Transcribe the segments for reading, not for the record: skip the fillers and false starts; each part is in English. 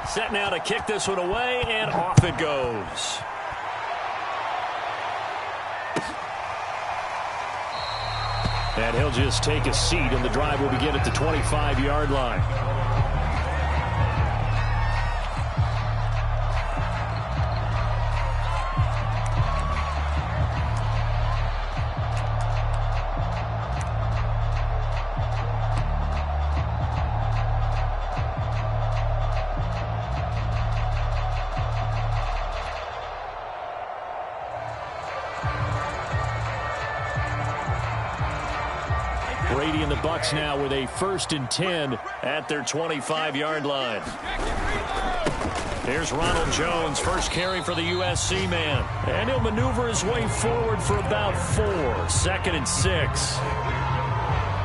Set now to kick this one away, and off it goes. And he'll just take a seat, and the drive will begin at the 25-yard line. Brady and the Bucs now with a 1st and 10 at their 25-yard line. Here's Ronald Jones, first carry for the USC man. And he'll maneuver his way forward for about 4. 2nd and 6.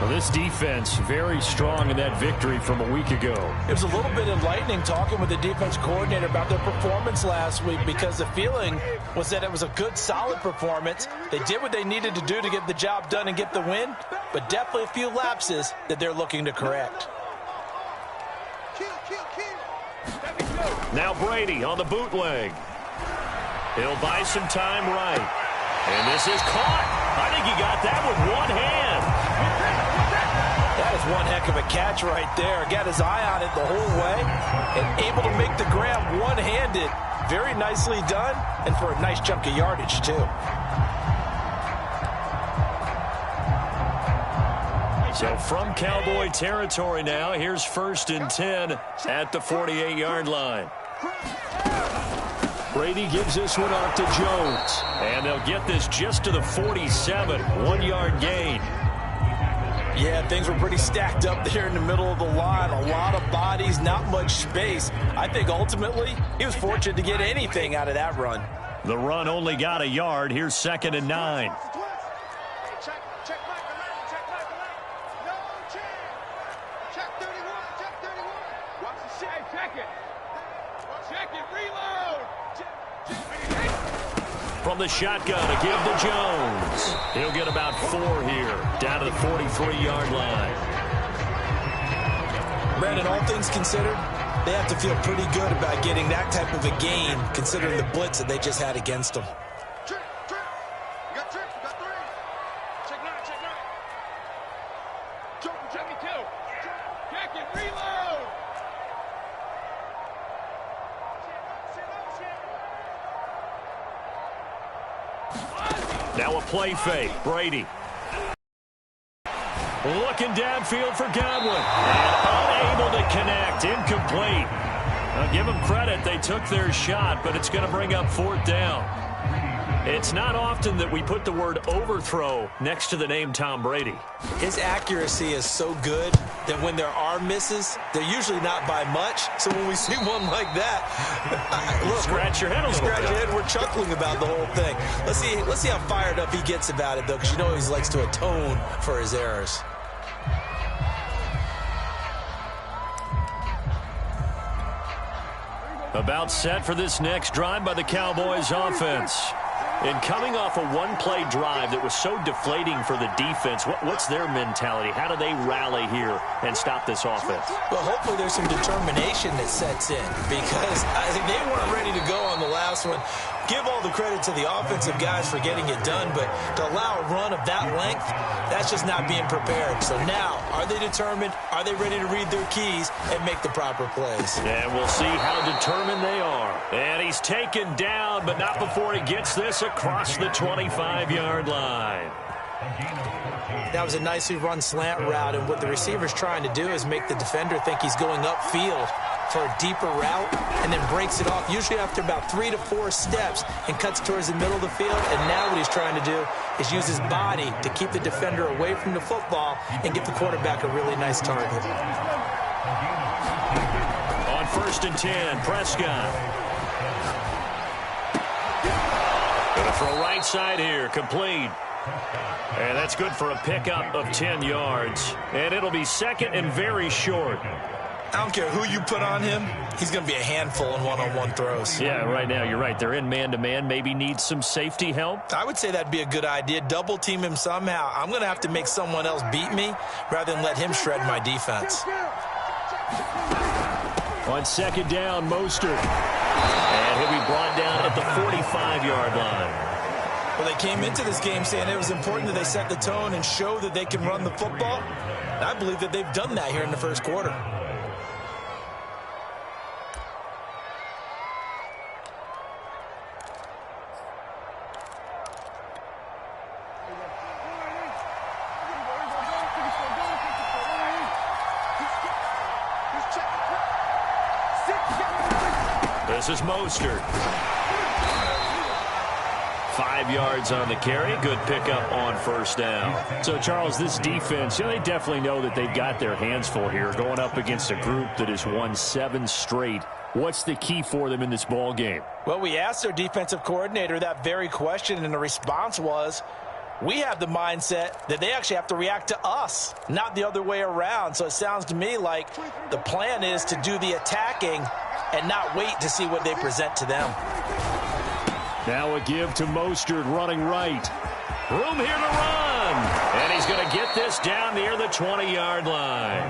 Well, this defense very strong in that victory from a week ago. It was a little bit enlightening talking with the defense coordinator about their performance last week, because the feeling was that it was a good, solid performance. They did what they needed to do to get the job done and get the win, but definitely a few lapses that they're looking to correct. Now Brady on the bootleg. He'll buy some time right. And this is caught. I think he got that with one hand. That is one heck of a catch right there. Got his eye on it the whole way and able to make the grab one-handed. Very nicely done, and for a nice chunk of yardage, too. So from Cowboy territory now, here's 1st and 10 at the 48-yard line. Brady gives this one off to Jones. And they'll get this just to the 47. 1-yard gain. Yeah, things were pretty stacked up there in the middle of the line. A lot of bodies, not much space. I think ultimately he was fortunate to get anything out of that run. The run only got a yard. Here's 2nd and 9. From the shotgun, a give to Jones. He'll get about 4 here, down to the 43-yard line. Brandon, all things considered, they have to feel pretty good about getting that type of a gain, considering the blitz that they just had against them. Now a play fake. Brady. Looking downfield for Godwin. And unable to connect. Incomplete. Now give them credit. They took their shot, but it's going to bring up 4th down. It's not often that we put the word overthrow next to the name Tom Brady. His accuracy is so good that when there are misses, they're usually not by much. So when we see one like that, look, scratch your head a little bit. Scratch your head. We're chuckling about the whole thing. Let's see how fired up he gets about it, though, because you know he likes to atone for his errors. About set for this next drive by the Cowboys offense. And coming off a one-play drive that was so deflating for the defense, what's their mentality? How do they rally here and stop this offense? Well, hopefully there's some determination that sets in, because I think they weren't ready to go on the last one. Give all the credit to the offensive guys for getting it done, but to allow a run of that length, that's just not being prepared. So now, are they determined? Are they ready to read their keys and make the proper plays? And we'll see how determined they are. And he's taken down, but not before he gets this across the 25-yard line. That was a nicely run slant route, and what the receiver's trying to do is make the defender think he's going upfield for a deeper route, and then breaks it off, usually after about 3 to 4 steps, and cuts towards the middle of the field. And now what he's trying to do is use his body to keep the defender away from the football and give the quarterback a really nice target. On 1st and 10, Prescott. Gonna throw right side here, complete. And that's good for a pickup of 10 yards. And it'll be 2nd and very short. I don't care who you put on him, he's going to be a handful in one-on-one throws. Yeah, right now, you're right. They're in man-to-man. Maybe need some safety help. I would say that'd be a good idea. Double team him somehow. I'm going to have to make someone else beat me rather than let him shred my defense. On second down, Mostert. And he'll be brought down at the 45-yard line. Well, they came into this game saying it was important that they set the tone and show that they can run the football. And I believe that they've done that here in the first quarter. This is Mostert. 5 yards on the carry. Good pickup on first down. So, Charles, this defense, they definitely know that they've got their hands full here going up against a group that has won 7 straight. What's the key for them in this ball game? Well, we asked their defensive coordinator that very question, and the response was, we have the mindset that they actually have to react to us, not the other way around. So it sounds to me like the plan is to do the attacking and not wait to see what they present to them. Now a give to Mostert running right. Room here to run. And he's going to get this down near the 20-yard line.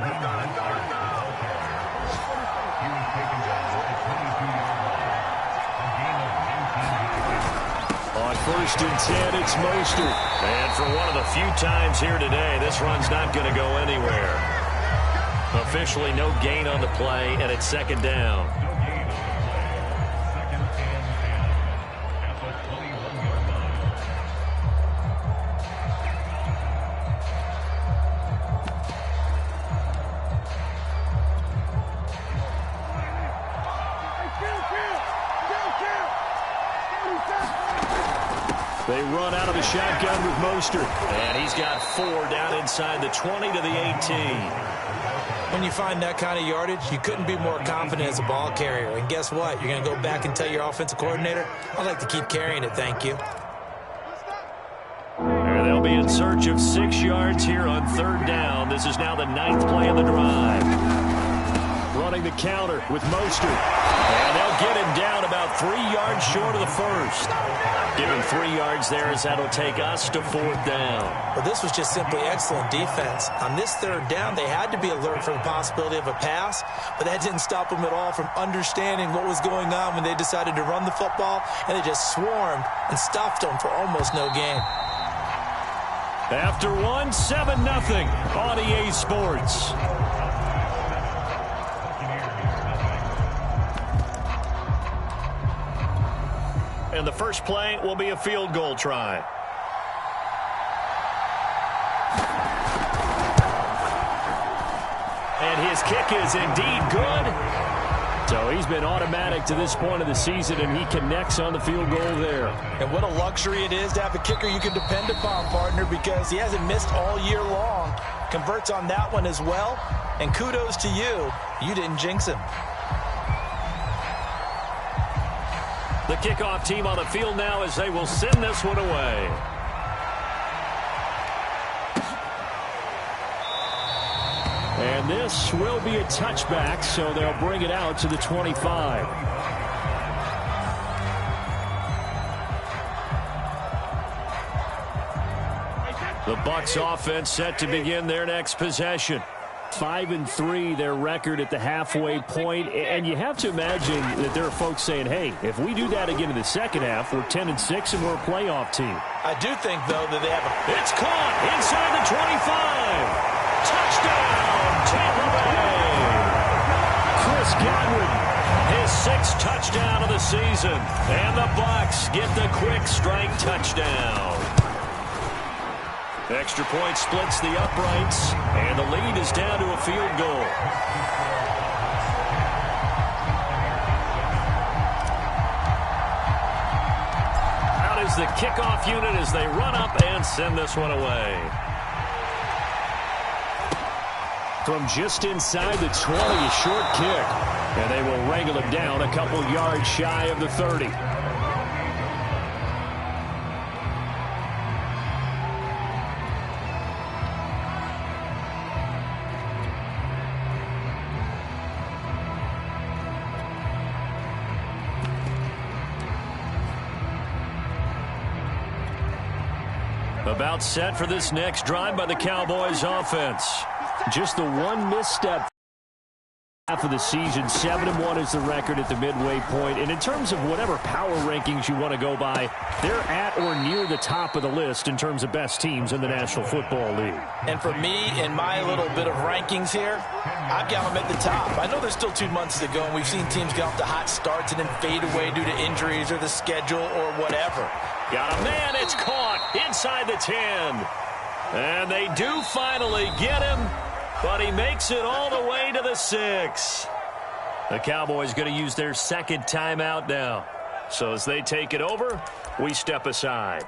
On first and 10, it's Mostert. And for one of the few times here today, this run's not going to go anywhere. Officially no gain on the play, and it's second down. They run out of the shotgun with Mostert. And he's got 4 down inside the 20 to the 18. When you find that kind of yardage, you couldn't be more confident as a ball carrier. And guess what? You're going to go back and tell your offensive coordinator, I'd like to keep carrying it, thank you. And they'll be in search of 6 yards here on third down. This is now the 9th play of the drive. Running the counter with Mostert. And they'll get him down about 3 yards short of the first. Give him 3 yards there as that'll take us to fourth down. Well, this was just simply excellent defense. On this third down, they had to be alert for the possibility of a pass, but that didn't stop them at all from understanding what was going on when they decided to run the football, and they just swarmed and stuffed them for almost no gain. After 7-0 on EA Sports. And the first play will be a field goal try. And his kick is indeed good. So he's been automatic to this point of the season, and he connects on the field goal there. And what a luxury it is to have a kicker you can depend upon, partner, because he hasn't missed all year long. Converts on that one as well. And kudos to you. You didn't jinx him. The kickoff team on the field now as they will send this one away. And this will be a touchback, so they'll bring it out to the 25. The Bucs offense set to begin their next possession. 5-3, their record at the halfway point, and you have to imagine that there are folks saying, hey, if we do that again in the second half, we're 10-6 and we're a playoff team. I do think, though, that they have a... It's caught inside the 25. Touchdown, Tampa Bay. Chris Godwin. His 6th touchdown of the season, and the Bucs get the quick strike touchdown. Extra point splits the uprights, and the lead is down to a field goal. Out is the kickoff unit as they run up and send this one away. From just inside the 20, a short kick, and they will wrangle him down a couple yards shy of the 30. About set for this next drive by the Cowboys offense. Just the one misstep Half of the season, 7-1 is the record at the midway point. And in terms of whatever power rankings you want to go by, they're at or near the top of the list in terms of best teams in the National Football League. And for me, in my little bit of rankings here, I've got them at the top. I know there's still 2 months to go, and we've seen teams get off to hot starts and then fade away due to injuries or the schedule or whatever. Got a man, it's caught inside the 10. And they do finally get him. But he makes it all the way to the 6. The Cowboys going to use their second timeout now. So as they take it over, we step aside.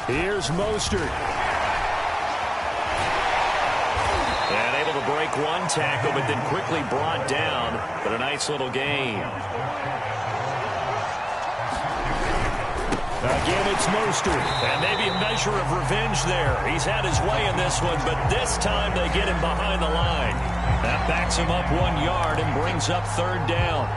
Here's Mostert. And able to break one tackle, but then quickly brought down. But a nice little gain. Again, it's Mostert. And maybe a measure of revenge there. He's had his way in this one, but this time they get him behind the line. That backs him up 1 yard and brings up 3rd down.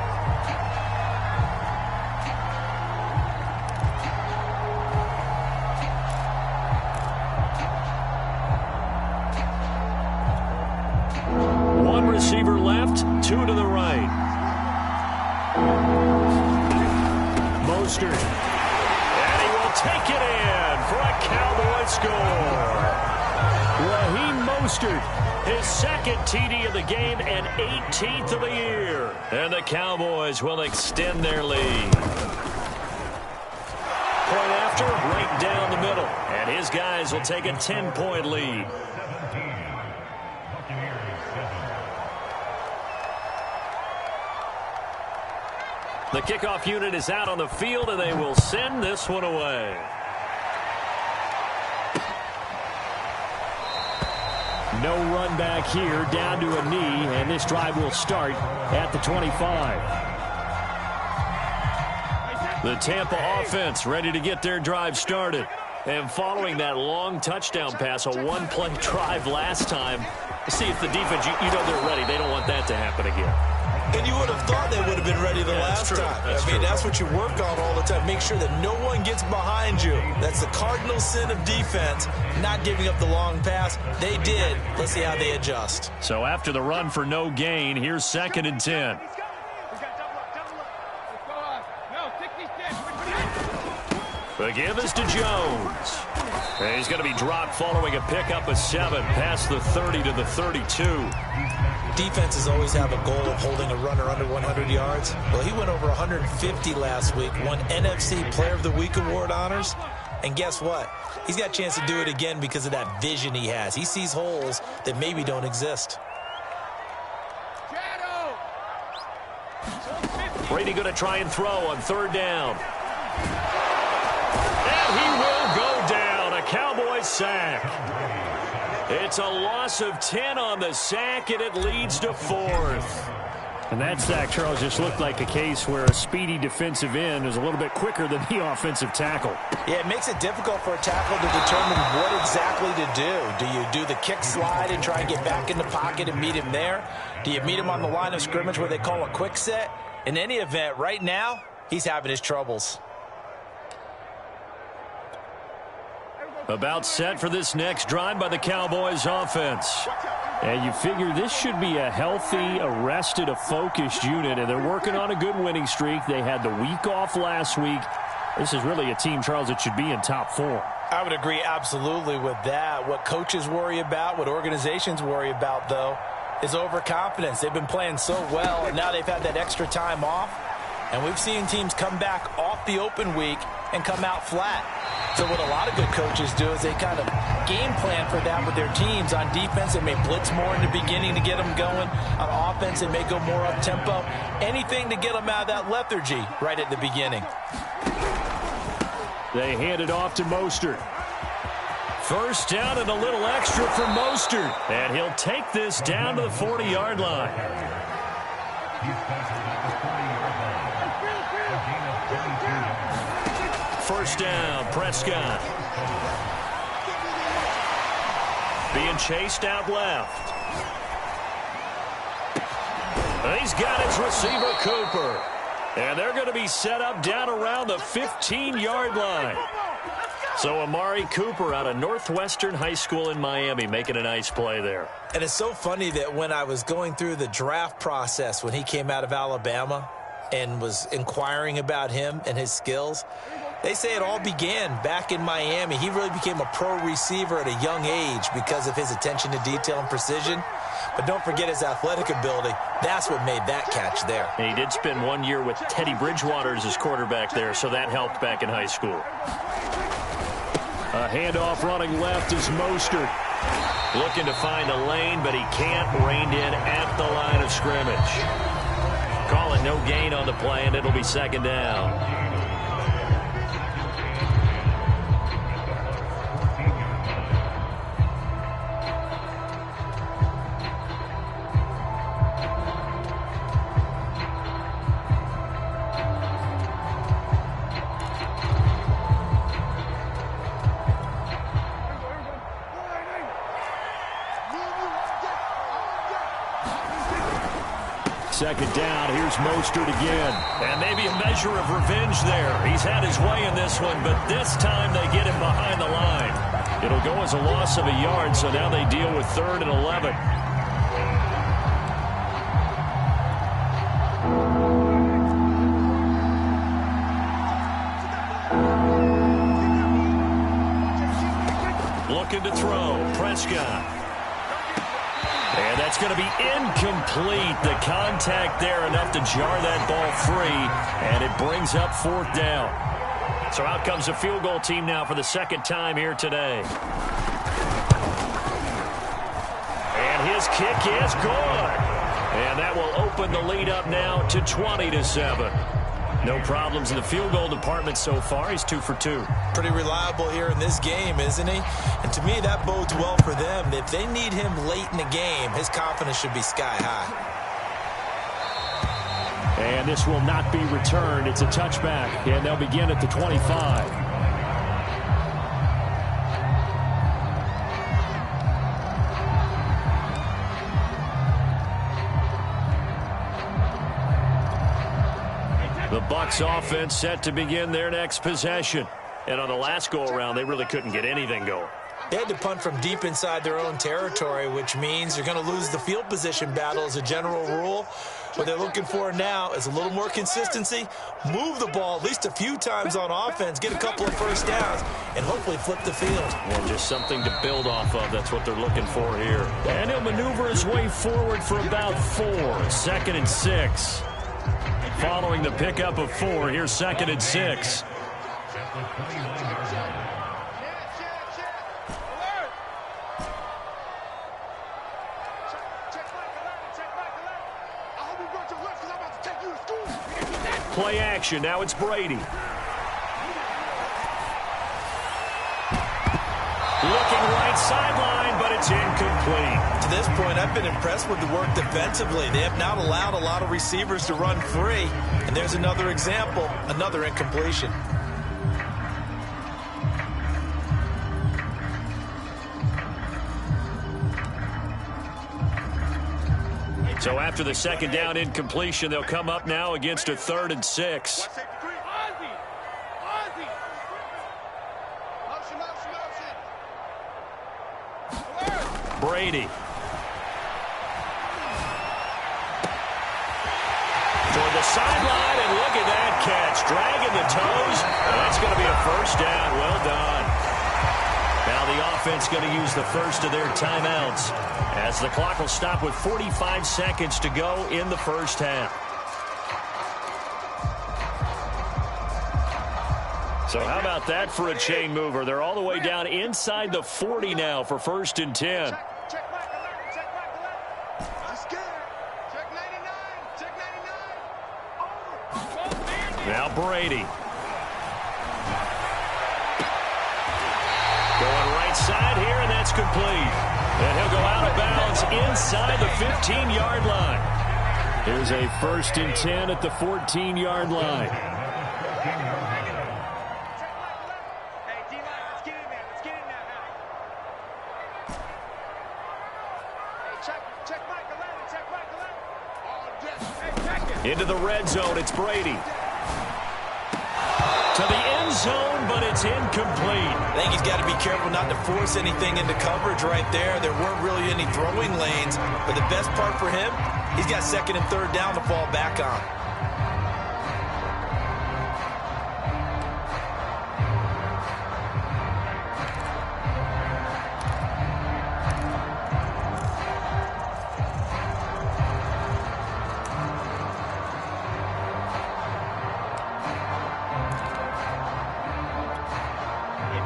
Receiver left, 2 to the right. Mostert. And he will take it in for a Cowboy score. Raheem Mostert. His second TD of the game and 18th of the year. And the Cowboys will extend their lead. Point after, right down the middle. And his guys will take a 10-point lead. The kickoff unit is out on the field, and they will send this one away. No run back here, down to a knee, and this drive will start at the 25. The Tampa offense ready to get their drive started. And following that long touchdown pass, a one-play drive last time, see if the defense, you know they're ready. They don't want that to happen again. And you would have thought they would have been ready the last time. That's what you work on all the time. Make sure that no one gets behind you. That's the cardinal sin of defense, not giving up the long pass. They did. Let's see how they adjust. So after the run for no gain, here's 2nd and 10. The give is to Jones. And he's going to be dropped following a pickup of 7 past the 30 to the 32. Defenses always have a goal of holding a runner under 100 yards. Well, he went over 150 last week, won NFC Player of the Week award honors. And guess what? He's got a chance to do it again because of that vision he has. He sees holes that maybe don't exist. Brady going to try and throw on 3rd down. And he will go down. A Cowboys sack. It's a loss of 10 on the sack, and it leads to 4th. And that sack, Charles, just looked like a case where a speedy defensive end is a little bit quicker than the offensive tackle. Yeah, it makes it difficult for a tackle to determine what exactly to do. Do you do the kick slide and try and get back in the pocket and meet him there? Do you meet him on the line of scrimmage where they call a quick set? In any event, right now, he's having his troubles. About set for this next drive by the Cowboys offense. And you figure this should be a healthy, arrested, a focused unit, and they're working on a good winning streak. They had the week off last week. This is really a team, Charles, that should be in top form. I would agree absolutely with that. What coaches worry about, what organizations worry about, though, is overconfidence. They've been playing so well, and now they've had that extra time off. And we've seen teams come back off the open week and come out flat. So what a lot of good coaches do is they kind of game plan for that with their teams. On defense, they may blitz more in the beginning to get them going. On offense, they may go more up-tempo. Anything to get them out of that lethargy right at the beginning. They hand it off to Mostert. First down and a little extra for Mostert. And he'll take this down to the 40-yard line. First down, Prescott. Being chased out left. He's got his receiver, Cooper. And they're going to be set up down around the 15-yard line. So Amari Cooper out of Northwestern High School in Miami making a nice play there. And it's so funny that when I was going through the draft process when he came out of Alabama and was inquiring about him and his skills, they say it all began back in Miami. He really became a pro receiver at a young age because of his attention to detail and precision. But don't forget his athletic ability. That's what made that catch there. And he did spend 1 year with Teddy Bridgewater as his quarterback there, so that helped back in high school. A handoff running left is Mostert. Looking to find a lane, but he can't. Reined in at the line of scrimmage. Call it no gain on the play, and it'll be second down. Second down, here's Mostert again. And maybe a measure of revenge there. He's had his way in this one, but this time they get him behind the line. It'll go as a loss of a yard, so now they deal with 3rd and 11. Looking to throw, Prescott. And that's going to be incomplete. The contact there enough to jar that ball free, and it brings up 4th down. So out comes the field goal team now for the second time here today. And his kick is good. And that will open the lead up now to 20-7. No problems in the field goal department so far. He's 2 for 2. Pretty reliable here in this game, isn't he? And to me, that bodes well for them. If they need him late in the game, his confidence should be sky high. And this will not be returned. It's a touchback, and they'll begin at the 25. The Bucs offense set to begin their next possession. And on the last go-around, they really couldn't get anything going. They had to punt from deep inside their own territory, which means you're going to lose the field position battle as a general rule. What they're looking for now is a little more consistency, move the ball at least a few times on offense, get a couple of first downs, and hopefully flip the field. Well, just something to build off of. That's what they're looking for here. And he'll maneuver his way forward for about 4. 2nd and 6. Following the pickup of 4, here's 2nd and 6. Play action. Now it's Brady. Looking right sideline, but it's incomplete. To this point, I've been impressed with the work defensively. They have not allowed a lot of receivers to run free. And there's another example, another incompletion. So after the second down incompletion, they'll come up now against a 3rd and 6. Brady. Toward the sideline, and look at that catch. Dragging the toes. That's going to be a first down. Well done. Now the offense going to use the first of their timeouts as the clock will stop with 45 seconds to go in the first half. So how about that for a chain mover? They're all the way down inside the 40 now for 1st and 10. Now Brady. Going right side here, and that's complete. And he'll go out of bounds inside the 15-yard line. Here's a 1st and 10 at the 14-yard line. Into the red zone, it's Brady. To the end zone, but it's incomplete. I think he's got to be careful not to force anything into coverage right there. There weren't really any throwing lanes, but the best part for him, he's got second and third down to fall back on.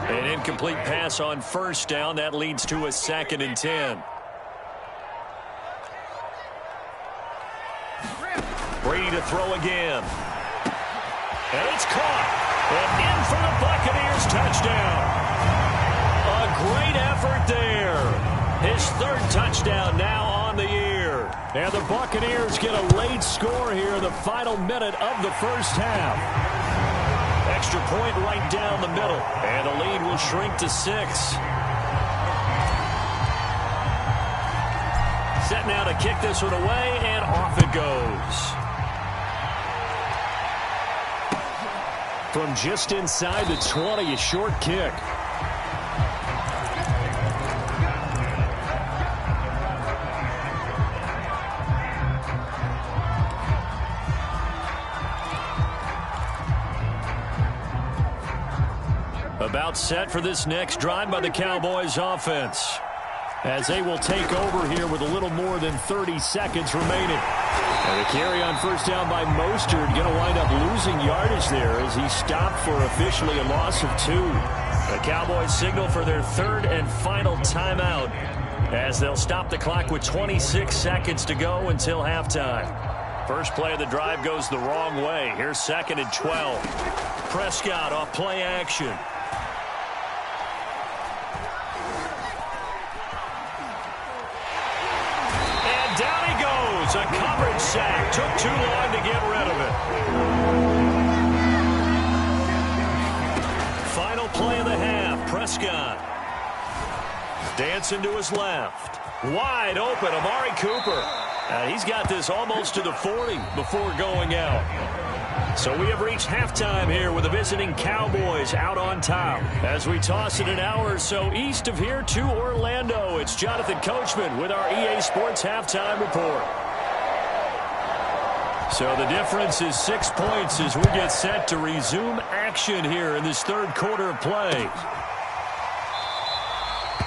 An incomplete pass on first down. That leads to a 2nd and 10. Brady to throw again. And it's caught. And in for the Buccaneers touchdown. A great effort there. His 3rd touchdown now on the year. And the Buccaneers get a late score here in the final minute of the first half. Extra point right down the middle. And the lead will shrink to 6. Set now to kick this one away, and off it goes. From just inside the 20, a short kick. About set for this next drive by the Cowboys offense, as they will take over here with a little more than 30 seconds remaining. And a carry on first down by Mostert, going to wind up losing yardage there as he stopped for officially a loss of 2. The Cowboys signal for their 3rd and final timeout as they'll stop the clock with 26 seconds to go until halftime. First play of the drive goes the wrong way. Here's 2nd and 12. Prescott off play action. A coverage sack. Took too long to get rid of it. Final play of the half. Prescott. Dancing to his left. Wide open. Amari Cooper. He's got this almost to the 40 before going out. So we have reached halftime here with the visiting Cowboys out on top. As we toss it an hour or so east of here to Orlando, it's Jonathan Coachman with our EA Sports Halftime Report. So the difference is 6 points as we get set to resume action here in this 3rd quarter of play.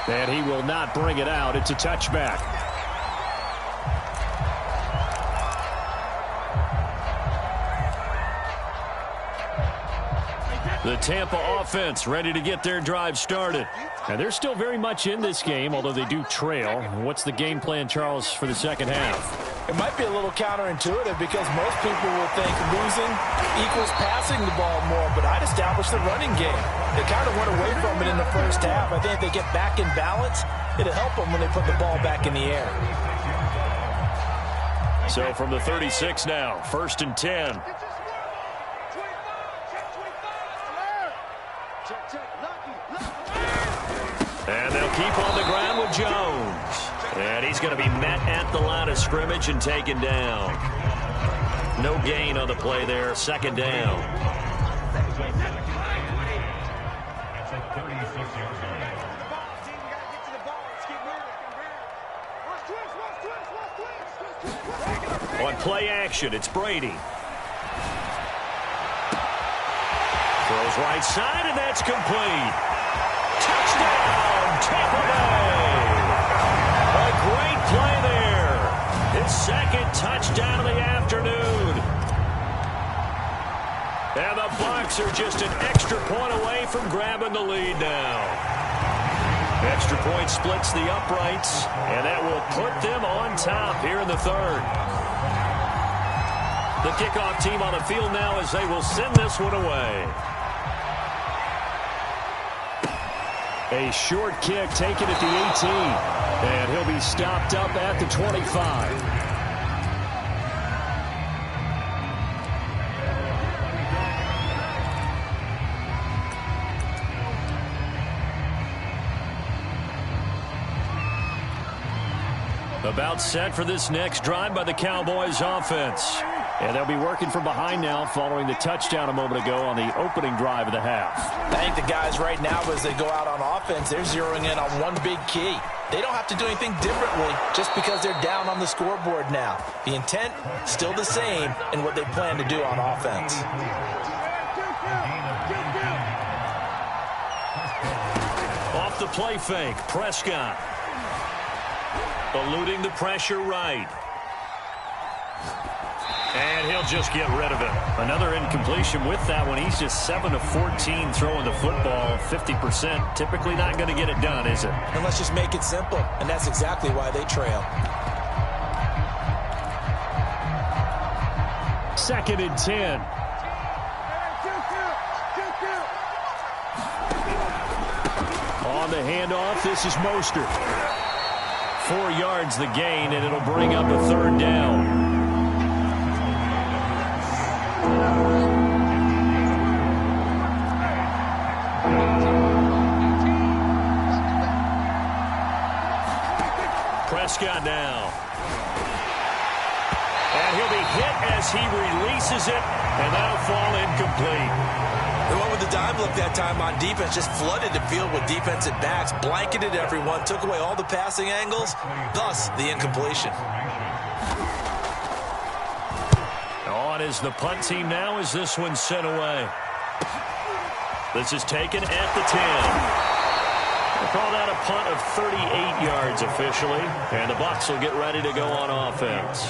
And he will not bring it out. It's a touchback. The Tampa offense ready to get their drive started. And they're still very much in this game, although they do trail. What's the game plan, Charles, for the second half? It might be a little counterintuitive because most people will think losing equals passing the ball more, but I'd establish the running game. They kind of went away from it in the first half. I think if they get back in balance, it'll help them when they put the ball back in the air. So from the 36 now, 1st and 10. And they'll keep on the ground with Jones. And he's going to be met at the line of scrimmage and taken down. No gain on the play there. 2nd down. On play action, it's Brady. Throws right side, and that's complete. Touchdown, Tampa Bay. A great play there. His 2nd touchdown of the afternoon. And the Bucs are just an extra point away from grabbing the lead now. Extra point splits the uprights, and that will put them on top here in the 3rd. The kickoff team on the field now as they will send this one away. A short kick taken at the 18. And he'll be stopped up at the 25. About set for this next drive by the Cowboys offense. And they'll be working from behind now following the touchdown a moment ago on the opening drive of the half. I think the guys right now, as they go out on offense, they're zeroing in on one big key. They don't have to do anything differently just because they're down on the scoreboard now. The intent, still the same in what they plan to do on offense. Off the play fake, Prescott. Eluding the pressure right. And he'll just get rid of it. Another incompletion with that one. He's just 7 of 14 throwing the football, 50%. Typically not going to get it done, is it? And let's just make it simple. And that's exactly why they trail. 2nd and 10. On the handoff, this is Mostert. 4 yards the gain, and it'll bring up a 3rd down. Prescott now. And he'll be hit as he releases it, and that'll fall incomplete. The one with the dime look that time on defense just flooded the field with defensive backs, blanketed everyone, took away all the passing angles, thus the incompletion. On is the punt team now as this one's sent away. This is taken at the 10. We'll call that a punt of 38 yards officially, and the Bucs will get ready to go on offense.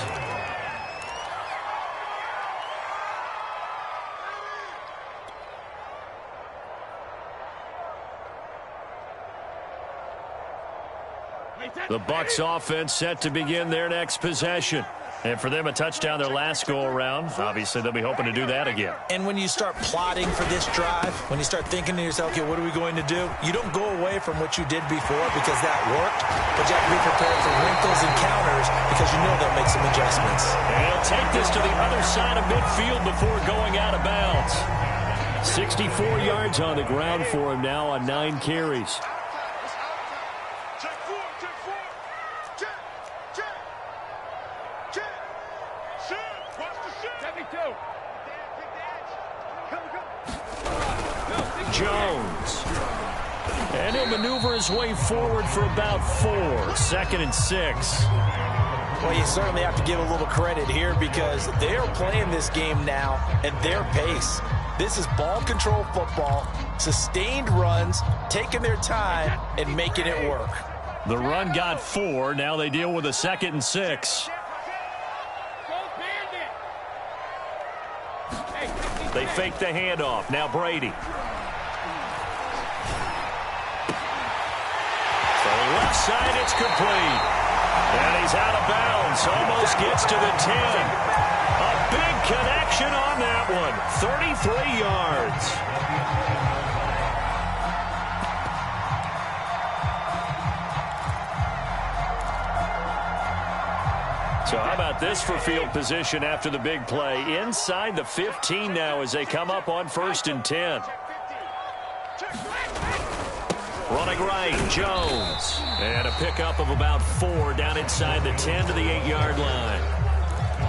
The Bucs offense set to begin their next possession. And for them, a touchdown their last go-around. Obviously, they'll be hoping to do that again. And when you start plotting for this drive, when you start thinking to yourself, okay, what are we going to do? You don't go away from what you did before because that worked, but you have to be prepared for wrinkles and counters because you know they'll make some adjustments. And he'll take this to the other side of midfield before going out of bounds. 64 yards on the ground for him now on 9 carries. Jones. And he'll maneuver his way forward for about 4. 2nd and 6. Well, you certainly have to give a little credit here because they're playing this game now at their pace. This is ball control football, sustained runs, taking their time and making it work. The run got 4. Now they deal with a 2nd and 6. They fake the handoff. Now Brady. Left side, it's complete. And he's out of bounds. Almost gets to the 10. A big connection on that one. 33 yards. So how about this for field position after the big play? Inside the 15 now as they come up on 1st and 10. Running right, Jones. And a pickup of about 4 down inside the 10 to the 8-yard line.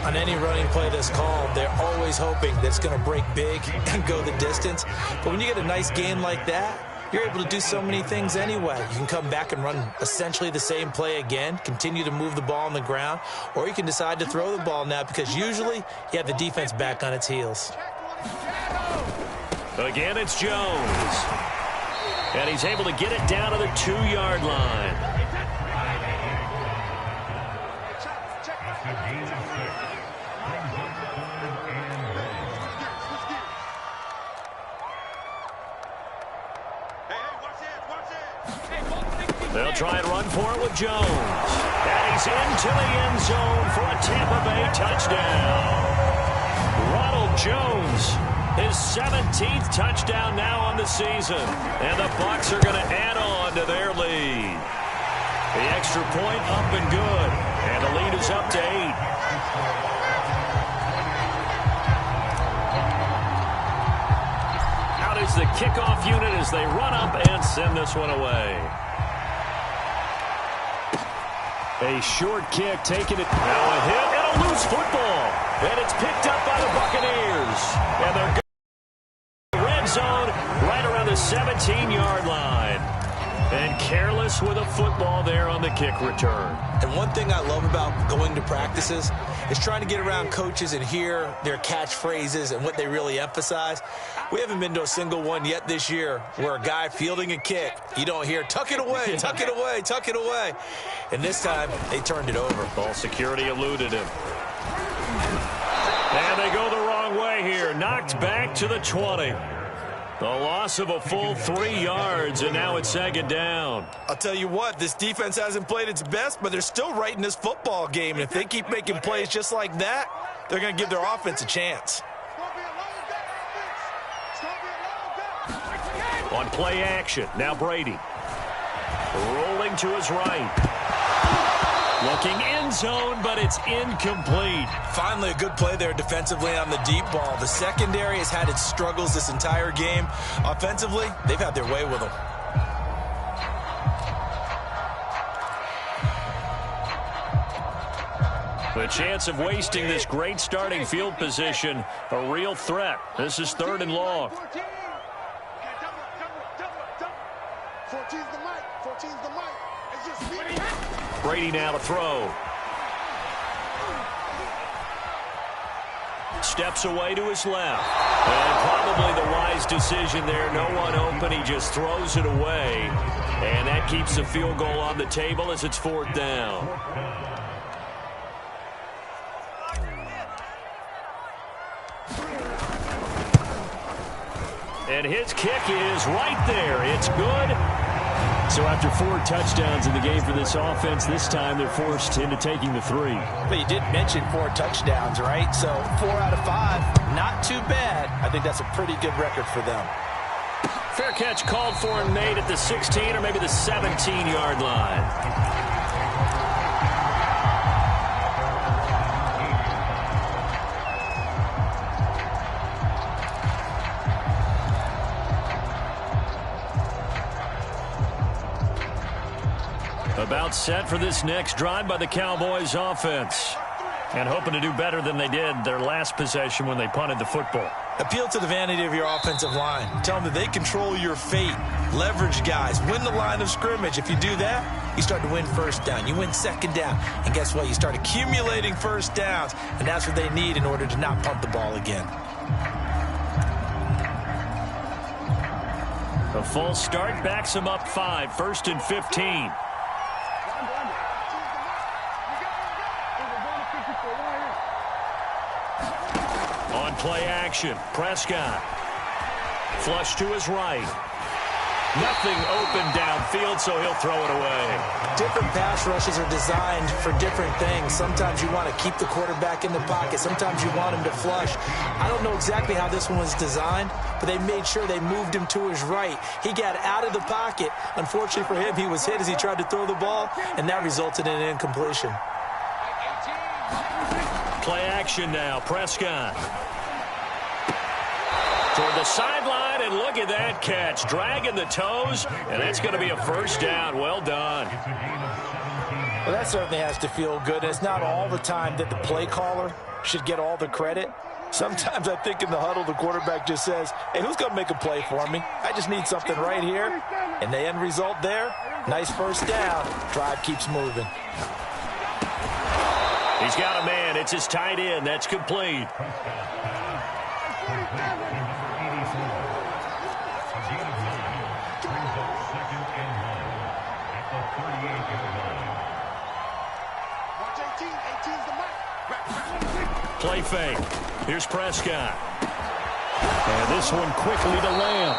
On any running play that's called, they're always hoping that it's going to break big and go the distance. But when you get a nice game like that, you're able to do so many things anyway. You can come back and run essentially the same play again, continue to move the ball on the ground, or you can decide to throw the ball now because usually you have the defense back on its heels. Again, it's Jones. And he's able to get it down to the 2-yard line. They'll try and run for it with Jones. And he's into the end zone for a Tampa Bay touchdown. Ronald Jones, his 17th touchdown now on the season. And the Bucs are going to add on to their lead. The extra point up and good. And the lead is up to 8. Out is the kickoff unit as they run up and send this one away. A short kick taking it. Now a hit and a a loose football, and it's picked up by the Buccaneers. And they're going to the red zone right around the 17-yard line. And careless with a football there on the kick return. And one thing I love about going to practices is trying to get around coaches and hear their catchphrases and what they really emphasize. We haven't been to a single one yet this year where a guy fielding a kick, you don't hear, tuck it away, tuck it away, tuck it away. And this time, they turned it over. Ball security eluded him. And they go the wrong way here. Knocked back to the 20. The loss of a full 3 yards, and now it's second down. I'll tell you what, this defense hasn't played its best, but they're still right in this football game. And if they keep making plays just like that, they're going to give their offense a chance. On play action, now Brady. Rolling to his right. Looking end zone, but it's incomplete. Finally, a good play there defensively on the deep ball. The secondary has had its struggles this entire game. Offensively, they've had their way with them. The chance of wasting this great starting field position, a real threat. This is 3rd and long. 14's the mic. 14's the mic. It's just me. Brady now to throw. Steps away to his left. And probably the wise decision there. No one open. He just throws it away. And that keeps the field goal on the table as it's 4th down. And his kick is right there. It's good. So after 4 touchdowns in the game for this offense, this time they're forced into taking the 3. But you did mention 4 touchdowns, right? So 4 out of 5, not too bad. I think that's a pretty good record for them. Fair catch called for and made at the 16 or maybe the 17-yard line. About set for this next drive by the Cowboys offense. And hoping to do better than they did their last possession when they punted the football. Appeal to the vanity of your offensive line. Tell them that they control your fate. Leverage guys. Win the line of scrimmage. If you do that, you start to win first down. You win second down. And guess what? You start accumulating first downs. And that's what they need in order to not punt the ball again. A false start backs them up 5. 1st and 15. On play action, Prescott. Flush to his right. Nothing open downfield, so he'll throw it away. Different pass rushes are designed for different things. Sometimes you want to keep the quarterback in the pocket. Sometimes you want him to flush. I don't know exactly how this one was designed, but they made sure they moved him to his right. He got out of the pocket. Unfortunately for him, he was hit as he tried to throw the ball, and that resulted in an incompletion. Play action now, Prescott. Toward the sideline, and look at that catch. Dragging the toes, and that's going to be a first down. Well done. Well, that certainly has to feel good. It's not all the time that the play caller should get all the credit. Sometimes I think in the huddle, the quarterback just says, hey, who's going to make a play for me? I just need something right here. And the end result there, nice first down. Drive keeps moving. He's got a man. It's his tight end. That's complete. Play fake. Here's Prescott. And this one quickly to Lamb.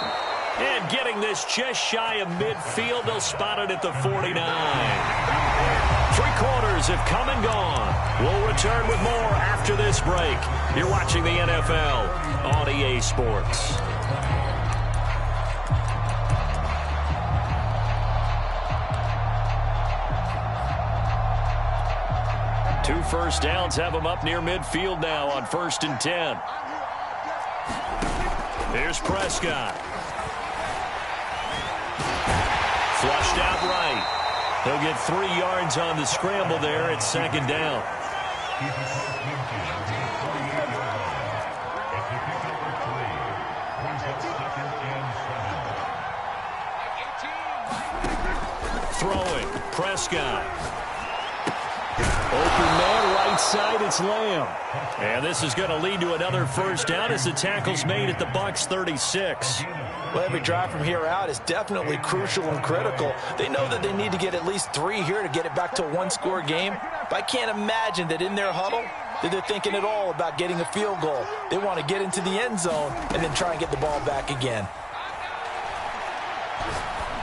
And getting this just shy of midfield. They'll spot it at the 49. 3 quarters have come and gone. We'll return with more after this break. You're watching the NFL on EA Sports. Two first downs have them up near midfield now on 1st and 10. Here's Prescott. Flushed out right. He'll get 3 yards on the scramble there at 2nd down. Throwing, Prescott. Open man, right side, it's Lamb. And this is going to lead to another first down as the tackle's made at the Bucs 36. Well, every drive from here out is definitely crucial and critical. They know that they need to get at least 3 here to get it back to a one-score game. But I can't imagine that in their huddle that they're thinking at all about getting a field goal. They want to get into the end zone and then try and get the ball back again.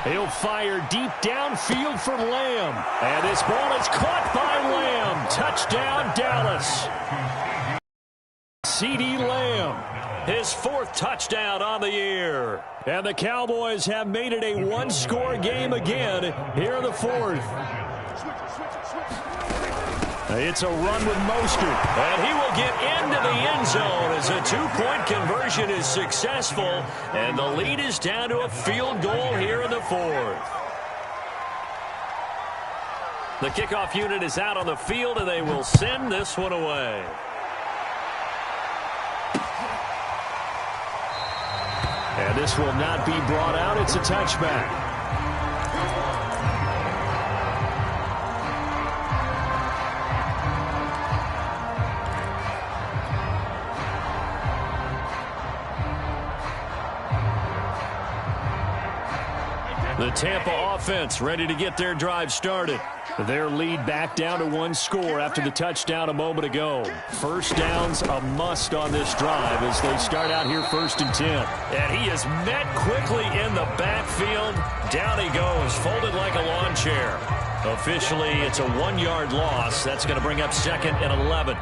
He'll fire deep downfield for Lamb. And this ball is caught by Lamb. Touchdown, Dallas. CeeDee Lamb, his 4th touchdown on the year. And the Cowboys have made it a one-score game again here in the 4th. It's a run with Mostert. And he will get into the end zone as a 2-point conversion is successful. And the lead is down to a field goal here in the 4th. The kickoff unit is out on the field, and they will send this one away. And this will not be brought out. It's a touchback. The Tampa offense ready to get their drive started. Their lead back down to 1 score after the touchdown a moment ago. First down's a must on this drive as they start out here 1st and 10. And he is met quickly in the backfield. Down he goes, folded like a lawn chair. Officially, it's a 1-yard loss. That's going to bring up 2nd and 11.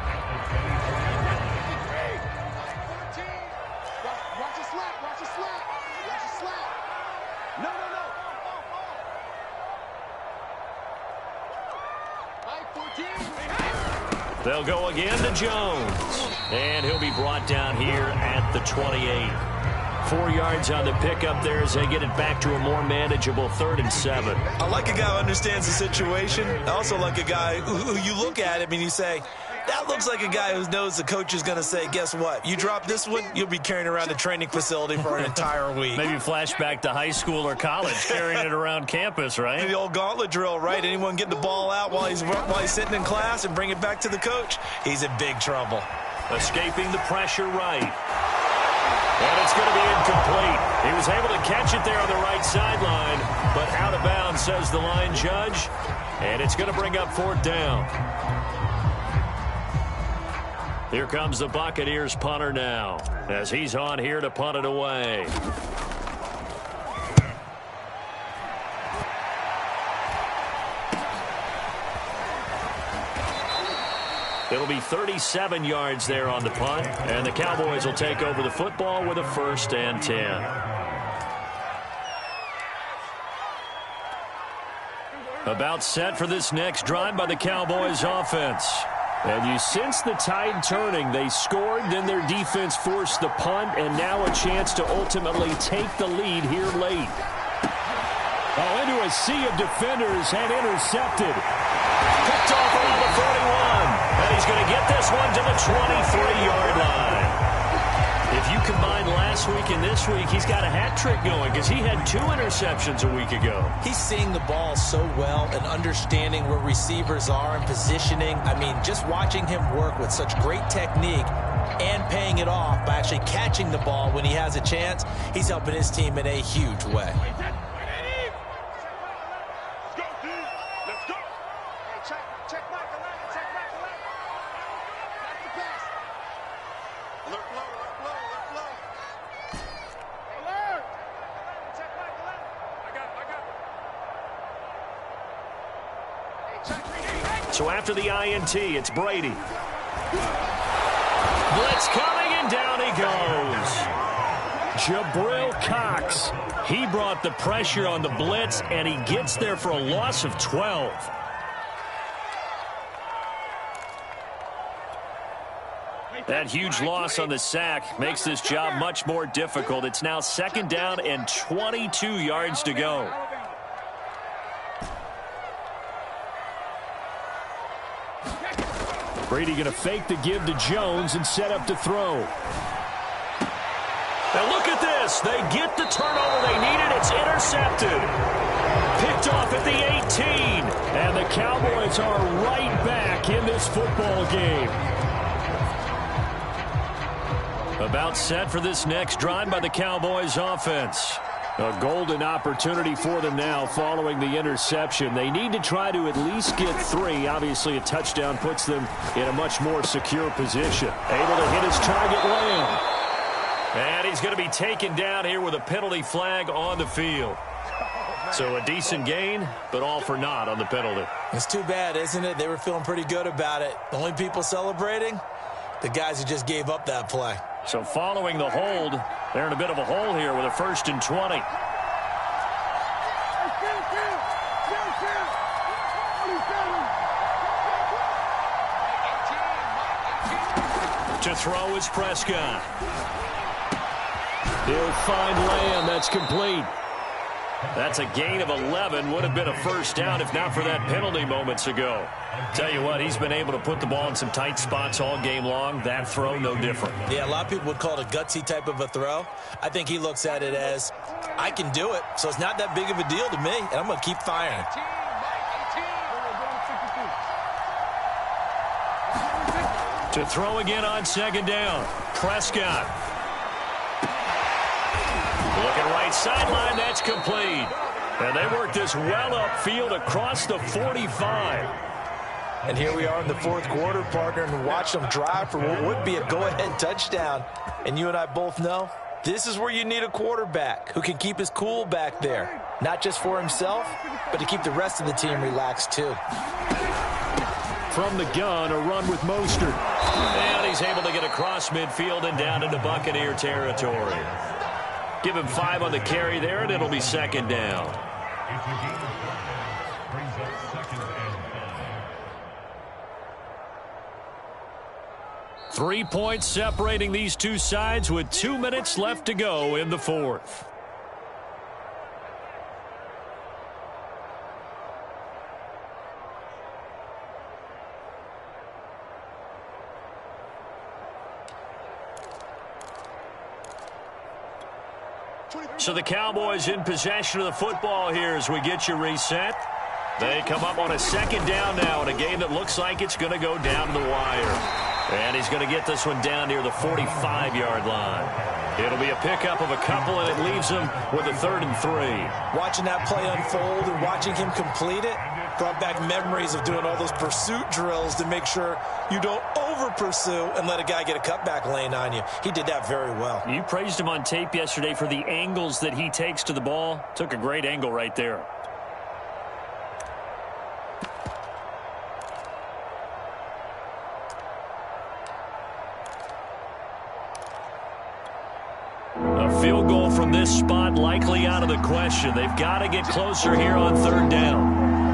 They'll go again to Jones. And he'll be brought down here at the 28. 4 yards on the pickup there as they get it back to a more manageable 3rd and 7. I like a guy who understands the situation. I also like a guy who you look at him and you say, that looks like a guy who knows the coach is going to say, guess what? You drop this one, you'll be carrying around the training facility for an entire week. Maybe flashback to high school or college, carrying it around campus, right? The old gauntlet drill, right? Anyone get the ball out while he's sitting in class and bring it back to the coach, he's in big trouble. Escaping the pressure right. And it's going to be incomplete. He was able to catch it there on the right sideline, but out of bounds, says the line judge. And it's going to bring up 4th down. Here comes the Buccaneers punter now as he's on here to punt it away. It'll be 37 yards there on the punt, and the Cowboys will take over the football with a 1st and 10. About set for this next drive by the Cowboys offense. And you sense the tide turning. They scored, then their defense forced the punt, and now a chance to ultimately take the lead here late. Oh, into a sea of defenders and intercepted. Picked off around the 41. And he's going to get this one to the 23-yard line. If you combine last week and this week, he's got a hat trick going because he had 2 interceptions a week ago. He's seeing the ball so well and understanding where receivers are and positioning. I mean, just watching him work with such great technique and paying it off by actually catching the ball when he has a chance, he's helping his team in a huge way. So after the INT, it's Brady. Blitz coming, and down he goes. Jabril Cox. He brought the pressure on the blitz, and he gets there for a loss of 12. That huge loss on the sack makes this job much more difficult. It's now 2nd down and 22 yards to go. Brady going to fake the give to Jones and set up to throw. And look at this. They get the turnover they needed. It's intercepted. Picked off at the 18. And the Cowboys are right back in this football game. About set for this next drive by the Cowboys offense. A golden opportunity for them now following the interception. They need to try to at least get 3. Obviously, a touchdown puts them in a much more secure position. Able to hit his target, Lamb. And he's going to be taken down here with a penalty flag on the field. So a decent gain, but all for naught on the penalty. It's too bad, isn't it? They were feeling pretty good about it. The only people celebrating, the guys who just gave up that play. So following the hold, they're in a bit of a hole here with a 1st and 20. To throw is Prescott. He'll find Lamb. That's complete. That's a gain of 11. Would have been a first down if not for that penalty moments ago. Tell you what, he's been able to put the ball in some tight spots all game long. That throw, no different. Yeah, a lot of people would call it a gutsy type of a throw. I think he looks at it as, I can do it, so it's not that big of a deal to me, and I'm going to keep firing. To throw again on 2nd down. Prescott. Looking right sideline, that's complete. And they work this well upfield across the 45. And here we are in the 4th quarter, partner, and watch them drive for what would be a go-ahead touchdown. And you and I both know this is where you need a quarterback who can keep his cool back there. Not just for himself, but to keep the rest of the team relaxed too. From the gun, a run with Mostert. And he's able to get across midfield and down into Buccaneer territory. Give him 5 on the carry there, and it'll be 2nd down. Three points separating these two sides with 2 minutes left to go in the 4th. So the Cowboys in possession of the football here as we get you reset. They come up on a 2nd down now in a game that looks like it's going to go down to the wire. And he's going to get this one down near the 45-yard line. It'll be a pickup of a couple, and it leaves him with a 3rd and 3. Watching that play unfold and watching him complete it brought back memories of doing all those pursuit drills to make sure you don't over-pursue and let a guy get a cutback lane on you. He did that very well. You praised him on tape yesterday for the angles that he takes to the ball. Took a great angle right there. A field goal from this spot likely out of the question. They've got to get closer here on 3rd down.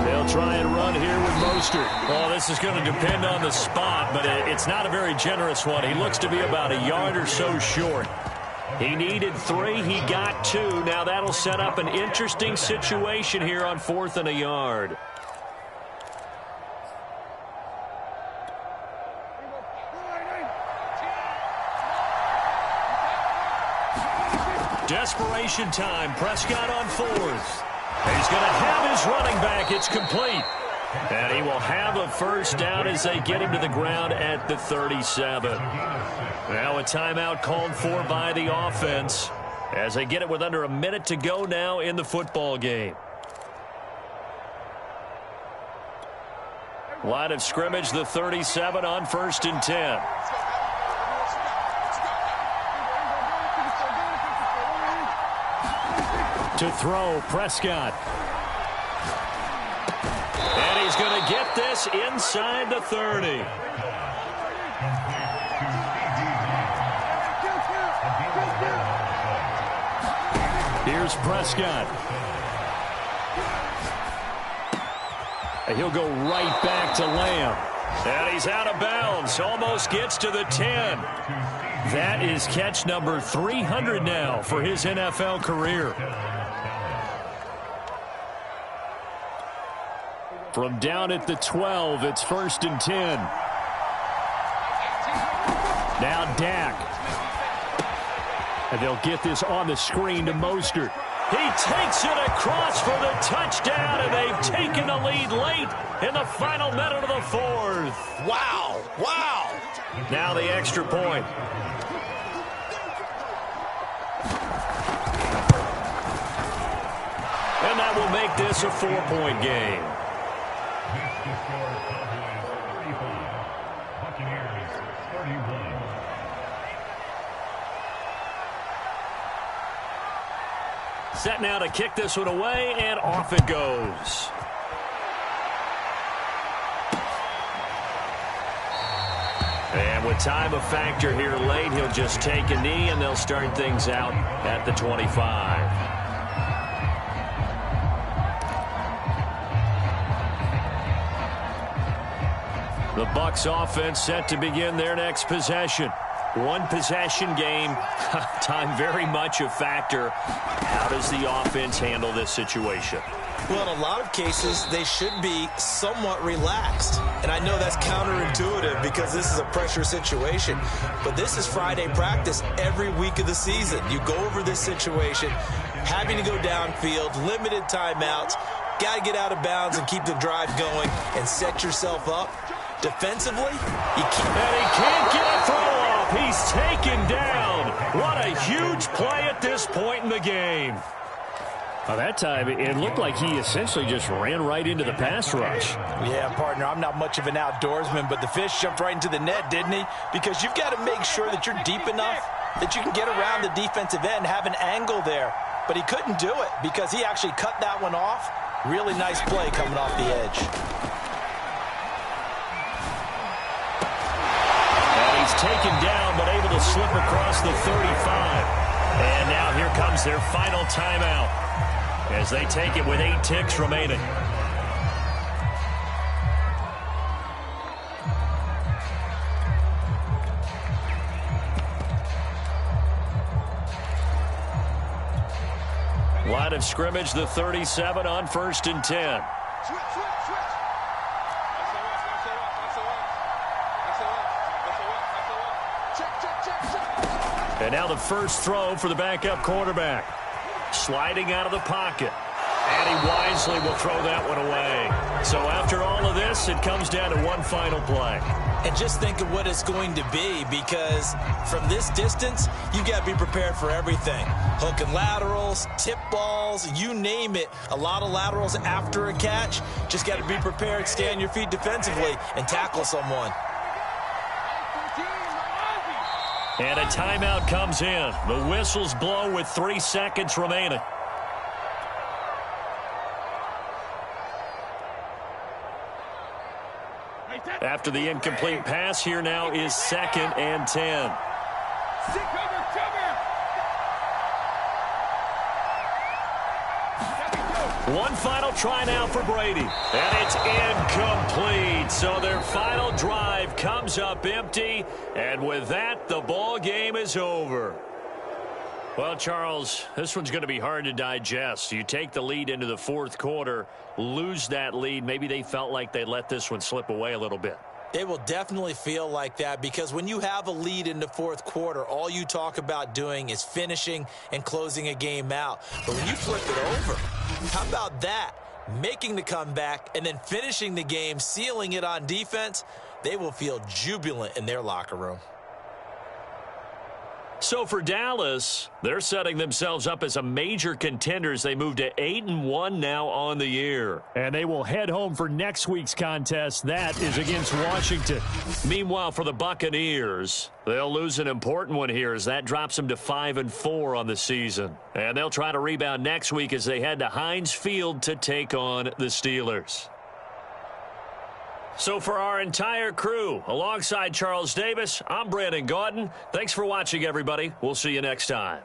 They'll try and run here with Mostert. Well, this is going to depend on the spot, but it's not a very generous one. He looks to be about a yard or so short. He needed 3. He got 2. Now that'll set up an interesting situation here on 4th and a yard. Desperation time. Prescott on 4th. He's going to have his running back. It's complete. And he will have a first down as they get him to the ground at the 37. Now a timeout called for by the offense as they get it with under a minute to go now in the football game. Line of scrimmage, the 37 on 1st and 10. To throw, Prescott. And he's going to get this inside the 30. Here's Prescott. And he'll go right back to Lamb. And he's out of bounds. Almost gets to the 10. That is catch number 300 now for his NFL career. From down at the 12, it's 1st and 10. Now Dak. And they'll get this on the screen to Mostert. He takes it across for the touchdown, and they've taken the lead late in the final minute of the fourth. Wow. Wow. Now the extra point. And that will make this a 4-point game. Set now to kick this one away, and off it goes. And with time a factor here late, he'll just take a knee, and they'll start things out at the 25. The Bucs offense set to begin their next possession. One possession game, time very much a factor. How does the offense handle this situation? Well, in a lot of cases, they should be somewhat relaxed. And I know that's counterintuitive because this is a pressure situation. But this is Friday practice every week of the season. You go over this situation, having to go downfield, limited timeouts, got to get out of bounds and keep the drive going and set yourself up. Defensively, you can't. And he can't get a throw off. He's taken down. What a huge play at this point in the game. Well, that time, it looked like he essentially just ran right into the pass rush. Yeah, partner, I'm not much of an outdoorsman, but the fish jumped right into the net, didn't he? Because you've got to make sure that you're deep enough that you can get around the defensive end, have an angle there. But he couldn't do it because he actually cut that one off. Really nice play coming off the edge. He's taken down, but able to slip across the 35. And now here comes their final timeout as they take it with 8 ticks remaining. Line of scrimmage, the 37 on 1st and 10. And now the first throw for the backup quarterback. Sliding out of the pocket. And he wisely will throw that one away. So after all of this, it comes down to one final play. And just think of what it's going to be, because from this distance, you got to be prepared for everything. Hook and laterals, tip balls, you name it. A lot of laterals after a catch. Just got to be prepared, stay on your feet defensively, and tackle someone. And a timeout comes in. The whistles blow with 3 seconds remaining. After the incomplete pass, here now is 2nd and 10. One final try now for Brady. And it's incomplete. So their final drive comes up empty. And with that, the ball game is over. Well, Charles, this one's going to be hard to digest. You take the lead into the 4th quarter, lose that lead. Maybe they felt like they let this one slip away a little bit. It will definitely feel like that, because when you have a lead in the 4th quarter, all you talk about doing is finishing and closing a game out. But when you flip it over, how about that? Making the comeback and then finishing the game, sealing it on defense, they will feel jubilant in their locker room. So for Dallas, they're setting themselves up as a major contender as they move to 8-1 now on the year. And they will head home for next week's contest. That is against Washington. Meanwhile, for the Buccaneers, they'll lose an important one here as that drops them to 5-4 on the season. And they'll try to rebound next week as they head to Heinz Field to take on the Steelers. So for our entire crew, alongside Charles Davis, I'm Brandon Gaudin. Thanks for watching, everybody. We'll see you next time.